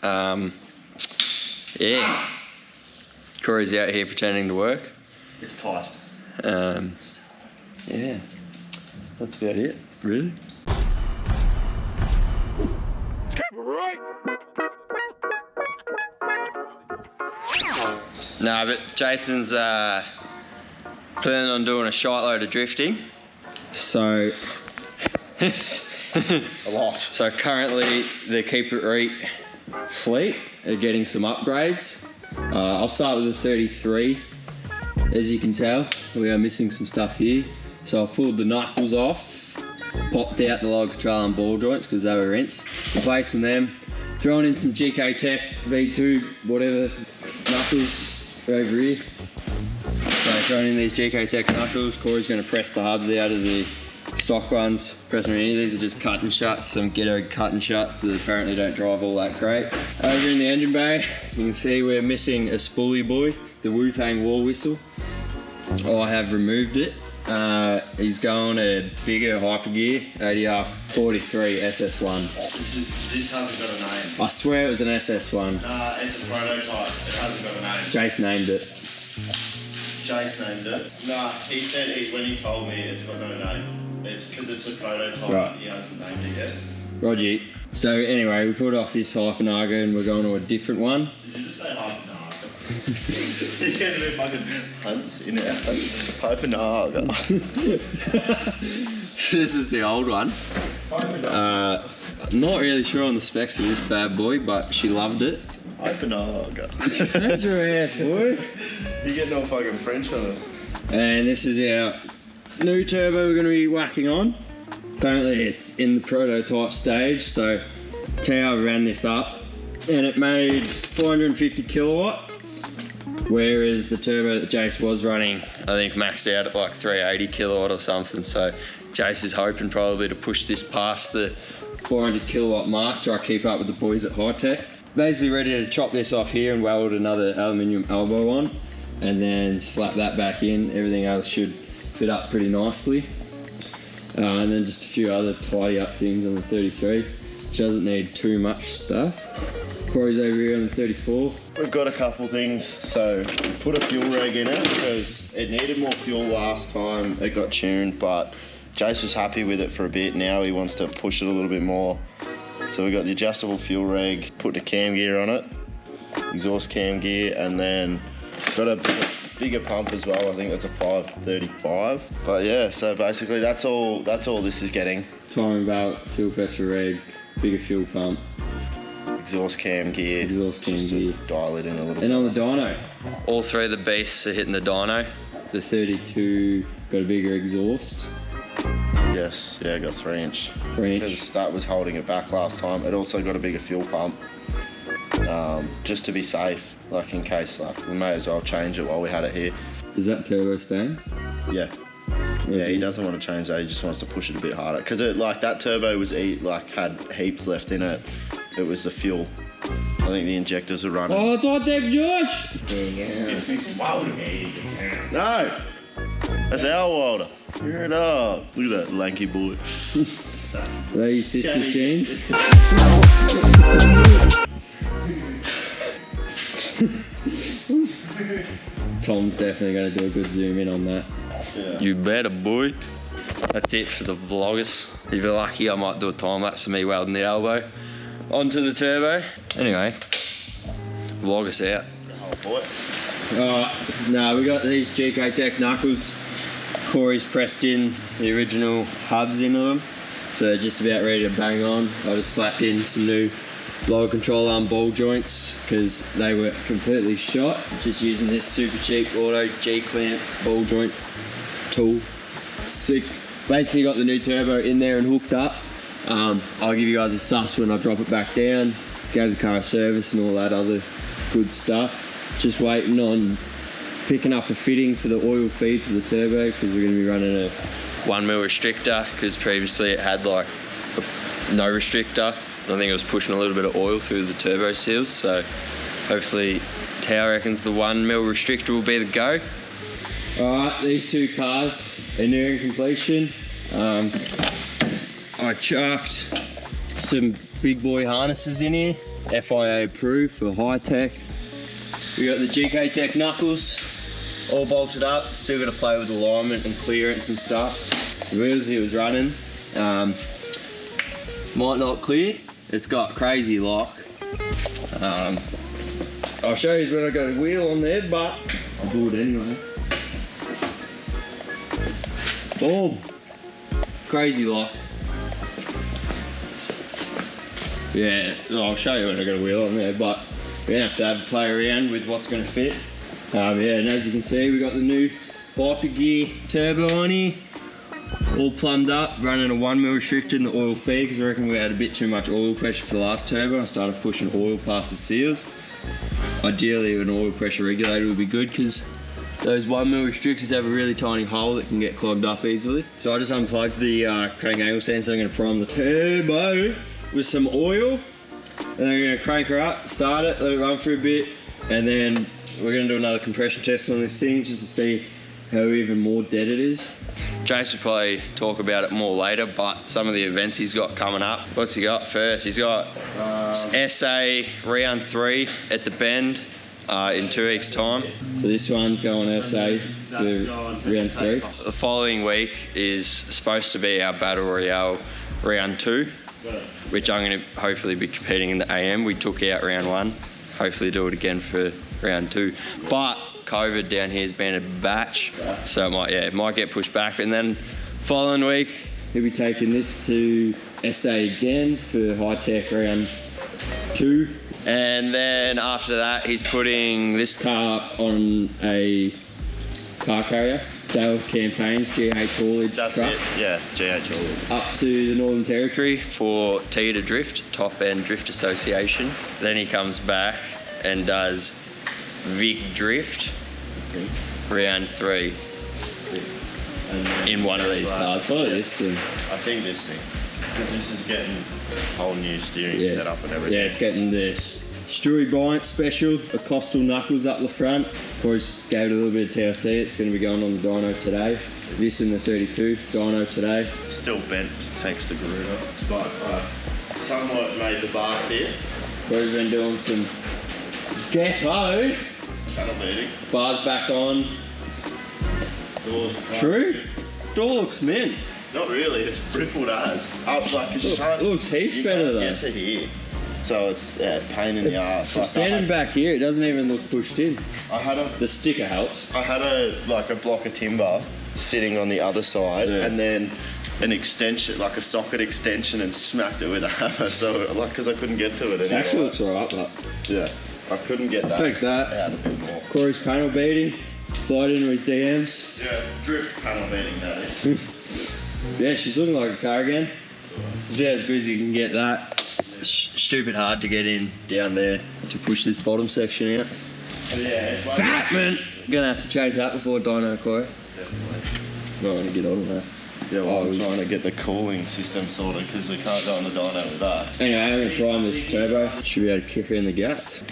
Yeah. Corey's out here pretending to work. It's tight. Yeah. That's about it, really. No, but Jason's planning on doing a shitload of drifting. So, A lot. So currently the Keep It Reet fleet are getting some upgrades. I'll start with the 33. As you can tell, we are missing some stuff here. So I've pulled the knuckles off, popped out the load control and ball joints because they were rents, replacing them, throwing in some GK Tech V2 whatever knuckles over here. So throwing in these GK Tech knuckles, Corey's going to press the hubs out of the stock ones, pressing them in. These are just cut and shuts, some ghetto cut and shuts that apparently don't drive all that great. Over in the engine bay, you can see we're missing a spoolie boy, the Wu-Tang war whistle. I have removed it. He's going a bigger hypergear, ADR 43 SS1. This hasn't got a name. I swear it was an SS1. It's a prototype. It hasn't got a name. Jace named it. Jace named it. Nah, he said when he told me it's got no name. It's because it's a prototype. Right. He hasn't named it yet. Roger. So anyway, we pulled off this Hypernaga and we're going to a different one. Did you just say Hypernaga? You can't even fucking hunts in our Hypernaga. This is the old one. Not really sure on the specs of this bad boy, but she loved it. Hypernaga. That's your ass, boy. You're getting all fucking French on us. And this is our new turbo we're going to be whacking on. Apparently it's in the prototype stage, so Tao ran this up and it made 450 kilowatt, whereas the turbo that Jace was running I think maxed out at like 380 kilowatt or something. So Jace is hoping probably to push this past the 400 kilowatt mark, try to keep up with the boys at High Tech. Basically ready to chop this off here and weld another aluminium elbow on and then slap that back in. Everything else should fit up pretty nicely. And then just a few other tidy up things on the 33, which doesn't need too much stuff. Corey's over here on the 34. We've got a couple things, so we put a fuel reg in it because it needed more fuel last time it got tuned, but Jace was happy with it for a bit. Now he wants to push it a little bit more. So we got the adjustable fuel reg, put the cam gear on it, exhaust cam gear, and then got a bigger pump as well. I think that's a 535. But yeah, so basically that's all this is getting. Timing belt, fuel pressure reg, bigger fuel pump, exhaust cam gear, exhaust cam gear, dial it in a little and bit. on the dyno, all three of the beasts are hitting the dyno. The 32 got a bigger exhaust. Yes, yeah, got 3 inch. 3 inch. Because that was holding it back last time. It also got a bigger fuel pump, just to be safe. Like in case, like we may as well change it while we had it here. Is that turbo staying? Yeah. Yeah, he doesn't want to change that. He just wants to push it a bit harder because it like that turbo was had heaps left in it. It was the fuel. I think the injectors are running. Oh, it's High Tech Josh! No, that's our welder. Hear it up. Look at that lanky boy. Are they your sister's jeans? Tom's definitely going to do a good zoom in on that. Yeah. You better, boy. That's it for the vloggers. If you're lucky, I might do a time lapse of me welding the elbow onto the turbo. Anyway, vlog us out. Oh boy. Now we got these GK Tech knuckles. Corey's pressed in the original hubs into them, so they're just about ready to bang on. I just slapped in some new lower control arm ball joints because they were completely shot. Just using this super cheap auto G-clamp ball joint tool. Sick. Basically got the new turbo in there and hooked up. I'll give you guys a suss when I drop it back down, gave the car a service and all that other good stuff. Just waiting on picking up a fitting for the oil feed for the turbo because we're going to be running a 1mm restrictor because previously it had like no restrictor. I think it was pushing a little bit of oil through the turbo seals, so hopefully Tao reckons the 1mm restrictor will be the go. Alright, these two cars are nearing completion. I chucked some big boy harnesses in here, FIA approved for high tech. We got the GK Tech knuckles all bolted up, still got to play with alignment and clearance and stuff. The wheels he was running might not clear, it's got crazy lock. I'll show you when I got a wheel on there, but I'll do it anyway. Boom! Crazy lock. Yeah, I'll show you when I got a wheel on there, but we're gonna have a play around with what's gonna fit. Yeah, and as you can see, we got the new Hyper Gear turbo on here, all plumbed up, running a 1mm restrictor in the oil feed because I reckon we had a bit too much oil pressure for the last turbo. I started pushing oil past the seals. Ideally, an oil pressure regulator would be good because those 1mm restrictors have a really tiny hole that can get clogged up easily. So I just unplugged the crank angle sensor. I'm going to prime the turbo with some oil, and then I'm going to crank her up, start it, let it run for a bit, and then we're going to do another compression test on this thing just to see how even more dead it is. Jace will probably talk about it more later, but some of the events he's got coming up. What's he got first? He's got SA round 3 at the Bend in 2 weeks' time. So this one's going SA for round 3. The following week is supposed to be our Battle Royale round 2, which I'm going to hopefully be competing in the AM. We took out round 1. Hopefully do it again for round 2. But COVID down here has been a batch, so it might get pushed back. And then following week, he'll be taking this to SA again for high tech round 2. And then after that, he's putting this car on a car carrier, Dale Campaigns GH haulage That's truck. it, yeah, GH haulage. Up to the Northern Territory for Theatre Drift, Top End Drift Association. Then he comes back and does Vic Drift, round 3 in one of these cars. Probably this thing. I think this thing, because this is getting a whole new steering setup and everything. Yeah, it's getting this Stewie Bryant special, a Costal knuckles up the front. Of course, gave it a little bit of TLC. It's going to be going on the dyno today. This in the 32 dyno today. Still bent thanks to Garuda, but somewhat made the bar fit. We've been doing some ghetto. Panel beating. Bars back on. Doors. True. Door looks mint. Not really. It's rippled as. Up like cause you can't. Looks heaps you better can't though. Get to here, so it's pain in the ass. I'm standing back here. It doesn't even look pushed in. The sticker helps. I had a block of timber sitting on the other side, and then an extension, like a socket extension, and smacked it with a hammer. So because I couldn't get to it anymore. It actually looks alright, but yeah. I couldn't get that. Take that. Out a bit more. Corey's panel beating. Slide into his DMs. Yeah, drift panel beating that is. Yeah, she's looking like a car again. It's about as good as you can get that. Stupid hard to get in down there to push this bottom section out. Yeah, it's Fat man! Gonna have to change that before dyno, Corey. Definitely. Not gonna get on that. Yeah, well, I'm trying to get the cooling system sorted because we can't go on the dyno with that. Anyway, I'm gonna prime this turbo. Should be able to kick her in the guts.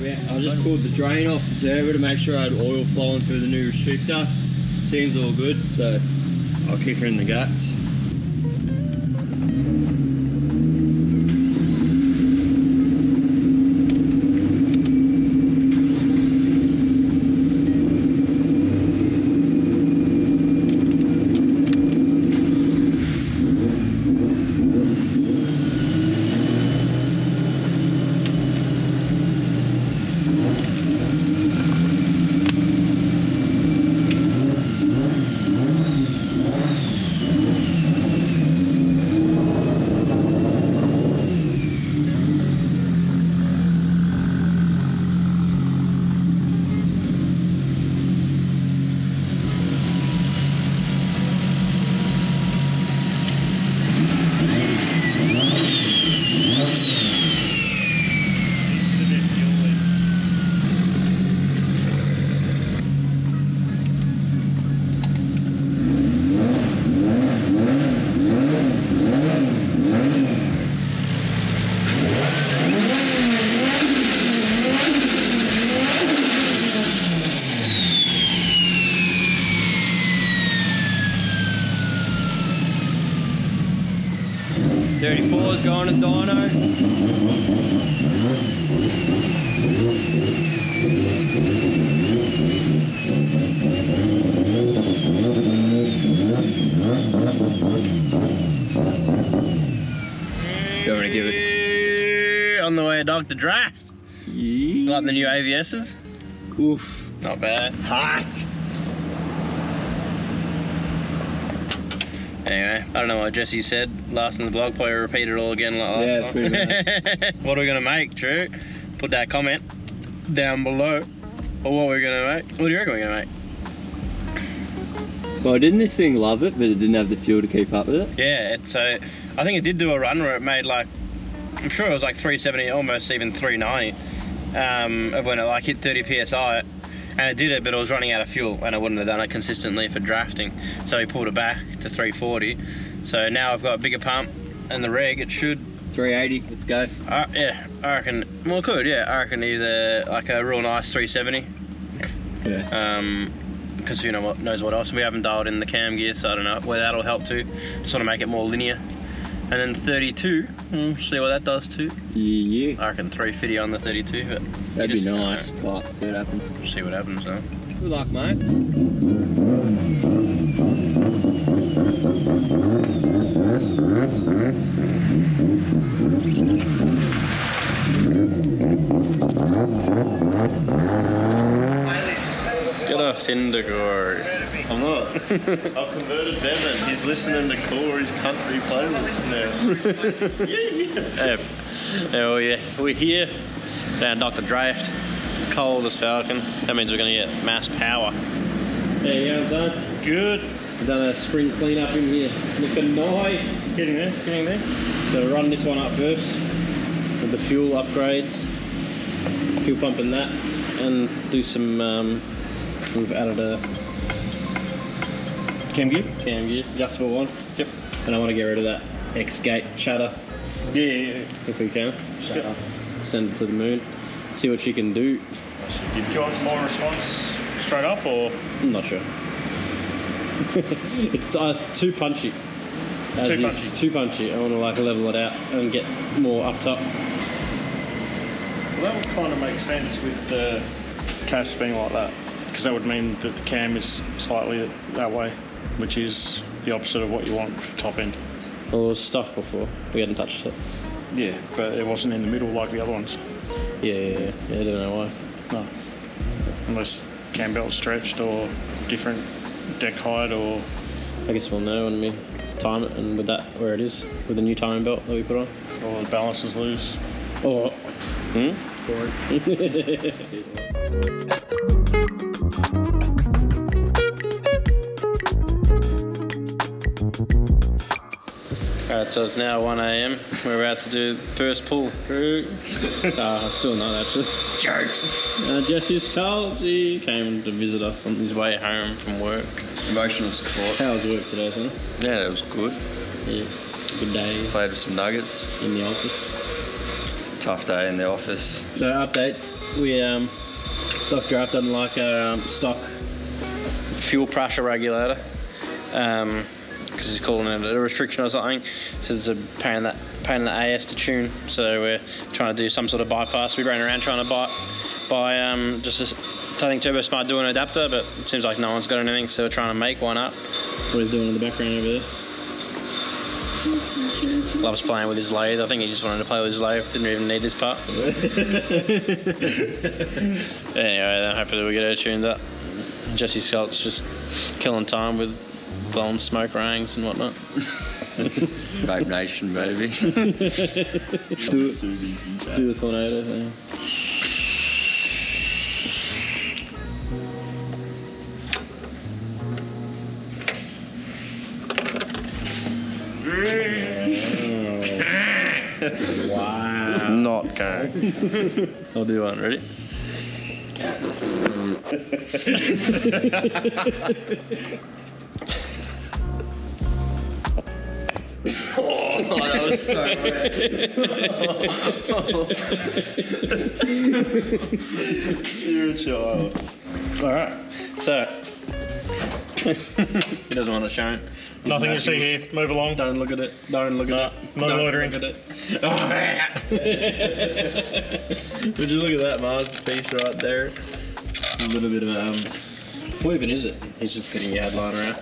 Yeah, I just pulled the drain off the turbo to make sure I had oil flowing through the new restrictor. Seems all good, so I'll kick her in the guts. 34's going to dyno. Do you want to give it? On the way to Dr. Draft. Yeah. Like the new AVS's. Oof. Not bad. Hot. Anyway, I don't know what Jesse said last in the blog. Probably repeat it all again like last time. Pretty much. What are we gonna make, Drew? Put that comment down below. Or what we're gonna make. What do you reckon we're gonna make? Well, didn't this thing love it, but it didn't have the fuel to keep up with it? Yeah, I think it did do a run where it made like, I'm sure it was like 370, almost even 390, when it like hit 30 psi, and it did it, but it was running out of fuel, and it wouldn't have done it consistently for drafting, so he pulled it back to 340. So now I've got a bigger pump, and the reg, it should. 380, let's go. Yeah, I reckon. Well, it could. Yeah, I reckon either like a real nice 370. Yeah. Because who knows what else. We haven't dialed in the cam gear, so I don't know where that'll help too. Just want to make it more linear. And then 32, we'll see what that does too. Yeah. I reckon 350 on the 32, but That'd be just, nice, but see what happens. See what happens though. Good luck, mate. Get off Tinder, Corey. I'm not. I've converted Bevan. He's listening to Corey's country playlist now. Yeah. Oh yeah, we're here down Dr. Draft. It's cold as Falcon. That means we're gonna get mass power. There you go, son. Good. I've done a spring clean-up in here. It's looking nice. Getting there. So run this one up first with the fuel upgrades. Fuel pump in that, and do some. We've added a Cam gear? cam gear, adjustable one. Yep. And I want to get rid of that X-gate chatter Yeah. if we can. Send it to the moon. See what she can do. Do you want more response straight up or? I'm not sure. it's too punchy. Too punchy. I want to like level it out and get more up top. Well, that would kind of make sense with the CAS being like that, because that would mean that the cam is slightly that way, which is the opposite of what you want for top end. Well, it was stuff before. We hadn't touched it. Yeah, but it wasn't in the middle like the other ones. Yeah, I don't know why. No, unless cam belt stretched or different deck height or. I guess we'll know when we time it, and with that where it is, with the new timing belt that we put on. Or the balance is loose. Oh, Corey. Alright, so it's now 1 AM. We're about to do the first pull. Drew. I'm still not actually. Jokes. Jesse's cold. He came to visit us on His way home from work. Emotional support. How was work today, son? Yeah, it was good. Yeah, good day Played with some nuggets. in the office. Tough day in the office. So updates. We Dr. Draft doesn't like our stock. Fuel pressure regulator. Because he's calling it a restriction or something. So it's a pain in the AS to tune. So we're trying to do some sort of bypass. We ran around trying to buy just a, I think Turbo Smart do an adapter, but it seems like no one's got anything, so we're trying to make one up. What he's doing in the background over there. Loves playing with his lathe. I think he just wanted to play with his lathe. Didn't even need this part. Anyway, then hopefully we get her tuned up. Jesse Scott's just killing time with blowing smoke rings and whatnot. Vape Nation, baby. Do the tornado thing. Wow. Not going. I'll do one. Ready? Oh, that was so weird. You're a child. All right. So He doesn't want it shown. Nothing to see here. Move along. Don't look at it. Don't look at it. No Don't loitering. Look at it. Would you look at that Mars piece right there? A little bit of what even is it? He's just fitting your headliner out.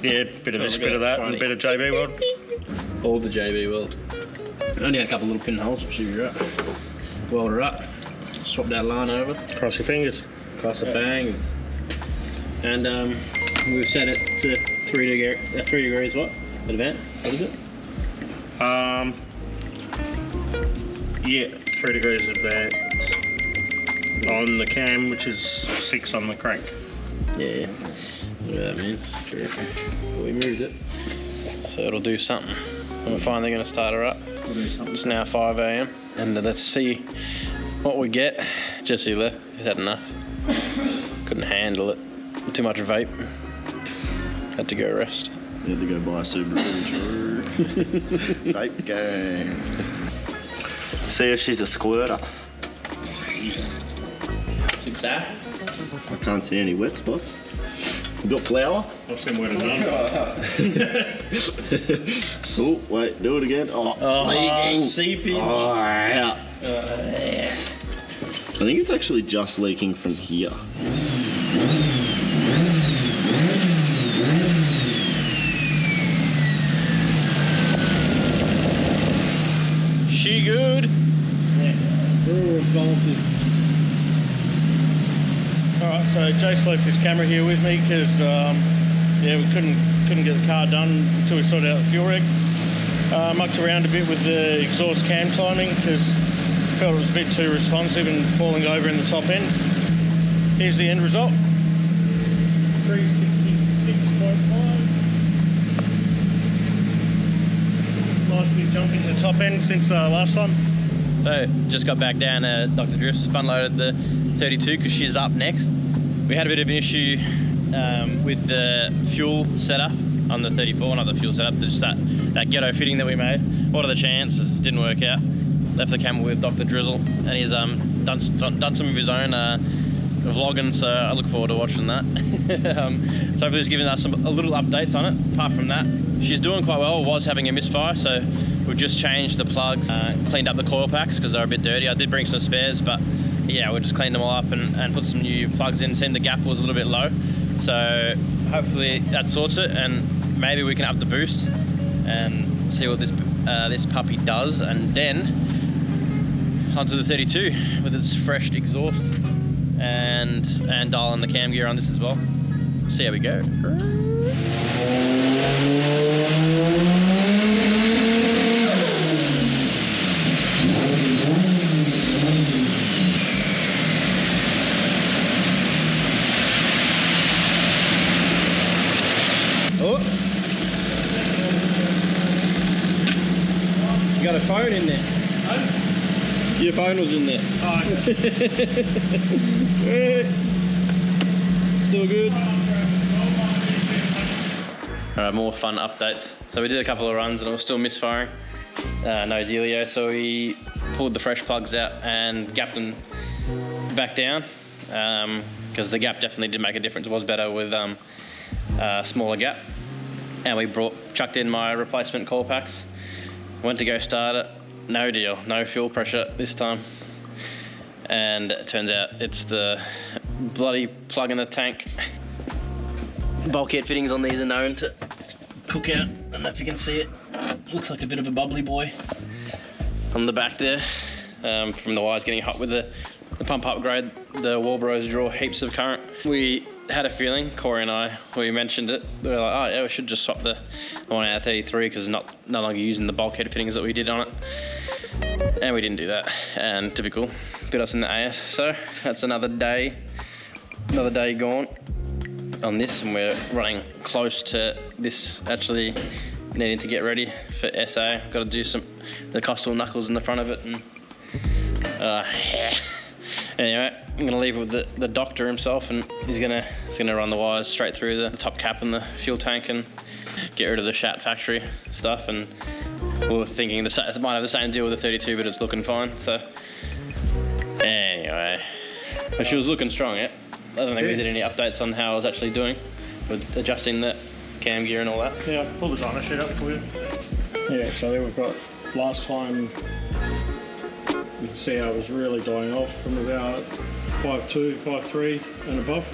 Yeah, bit of this, look bit at of that, that, and a funny. bit of JB World. All the JB weld. Only had a couple little pinholes, but should be right. Weld her up. Swap that line over. Cross your fingers. Cross the fangs. And we've set it to 3 degrees what? Advance? What is it? Yeah, 3 degrees of that on the cam, which is 6 on the crank. Yeah. Whatever that means. Sure. But we moved it. So it'll do something. And we're finally going to start her up. We'll do something. It's now 5 a.m. and let's see what we get. Jesse left. He's had enough. Couldn't handle it. Too much vape. Had to go rest. You had to go buy a Subaru. Vape gang. See if she's a squirter. 6 hours. I can't see any wet spots. You got flour? I've seen where it done. Oh, wait, do it again. Oh, leaking. Seepage. Oh, out. I think it's actually just leaking from here. She good. Real responsive. Alright, so Jace left his camera here with me because we couldn't get the car done until we sorted out the fuel rig. Mucked around a bit with the exhaust cam timing because felt it was a bit too responsive and falling over in the top end. Here's the end result. 366.5. Nice big jump into the top end since last time. So just got back down to Dr. Drift's, front loaded the 32 because she's up next. We had a bit of an issue with the fuel setup on the 34, not the fuel setup, just that ghetto fitting that we made. What are the chances? It didn't work out. Left the camera with Dr. Drizzle and he's done some of his own vlogging, so I look forward to watching that. So hopefully he's giving us a little updates on it. Apart from that, she's doing quite well. Was having a misfire, so we've just changed the plugs, cleaned up the coil packs because they're a bit dirty. I did bring some spares, but yeah, we just cleaned them all up and put some new plugs in. Seemed the gap was a little bit low, so hopefully that sorts it, and maybe we can up the boost and see what this puppy does, and then onto the 32 with its fresh exhaust and dialing the cam gear on this as well. See how we go. Oh! You got a phone in there. Your phone was in there. Still good. Alright, more fun updates. So we did a couple of runs and it was still misfiring. No dealio, so we pulled the fresh plugs out and gapped them back down because the gap definitely did make a difference. It was better with a smaller gap. And we chucked in my replacement coil packs. Went to go start it. No deal, no fuel pressure this time. And it turns out it's the bloody plug in the tank. Bulkhead fittings on these are known to cook out. I don't know if you can see it. Looks like a bit of a bubbly boy on the back there. From the wires getting hot with the pump upgrade. The Walbros draw heaps of current. We had a feeling, Corey and I, we mentioned it. We were like, oh yeah, we should just swap the one out of 33 because no longer using the bulkhead fittings that we did on it. And we didn't do that. And typical, bit us in the AS. So that's another day gone on this, and we're running close to this actually needing to get ready for SA. Got to do the costal knuckles in the front of it, and yeah. Anyway, I'm gonna leave it with the doctor himself, and he's gonna run the wires straight through the top cap and the fuel tank and get rid of the Shat factory stuff. And we were thinking it might have the same deal with the 32, but it's looking fine. So anyway, but she was looking strong. Yeah, I don't think we did any updates on how I was actually doing. with adjusting the cam gear and all that. Yeah, pull the dyno sheet up for you. Yeah, so there we've got last time. You can see how it was really dying off from about 5.2, 5.3 and above.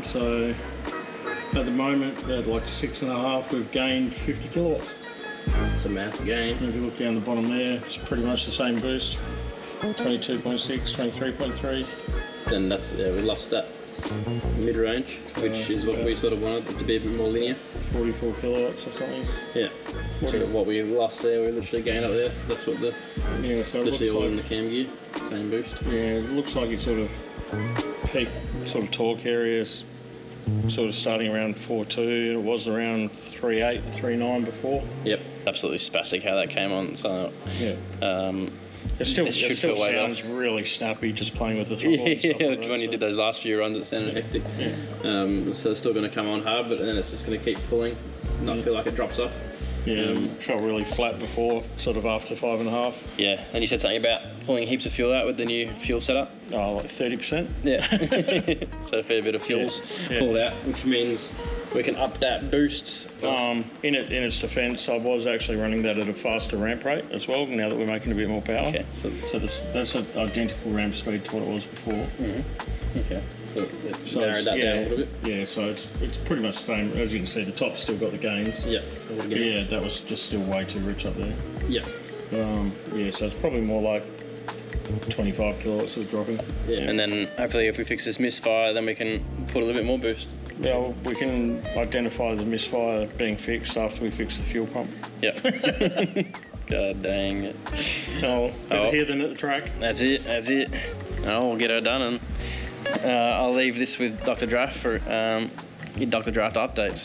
So at the moment, at like 6.5, we've gained 50 kilowatts. It's a massive gain. And if you look down the bottom there, it's pretty much the same boost. 22.6, 23.3. Then that's we lost that mid-range, which is what we sort of wanted it to be a bit more linear. 44 kilowatts or something. Yeah. So what we lost there, we literally gained up there. That's what the Yeah, so it literally looks all in like, the cam gear, same boost. yeah, it looks like it's sort of peak sort of torque areas, sort of starting around 4.2. It was around 3.8, 3.9 before. Yep. Absolutely spastic how that came on. So Yeah. It still This should feel way sounds really snappy just playing with the throttle. and stuff yeah, like that, when you so- did those last few runs, it sounded hectic. So it's still going to come on hard, but then it's just going to keep pulling. Not feel like it drops off. Yeah, felt really flat before, sort of after 5.5. Yeah, and you said something about pulling heaps of fuel out with the new fuel setup. Oh, like 30%. Yeah. So a fair bit of fuel's Yeah. pulled out, which means we can up that boost. In its defence, I was actually running that at a faster ramp rate as well. Now that we're making a bit more power. Okay, so that's an identical ramp speed to what it was before. okay, so it's So narrowed that down a little bit. Yeah, so it's pretty much the same. As you can see, the top's still got the gains. Yeah. But yeah, that was just still way too rich up there. Yeah. Yeah, so it's probably more like 25 kilowatts of dropping. Yeah. And then hopefully, if we fix this misfire, then we can put a little bit more boost. Yeah, well, we can identify the misfire being fixed after we fix the fuel pump. Yeah. God dang it. Oh, better Oh. here than at the track. That's it. That's it. Oh, we'll get her done, and I'll leave this with Dr. Draft for Dr. Draft updates.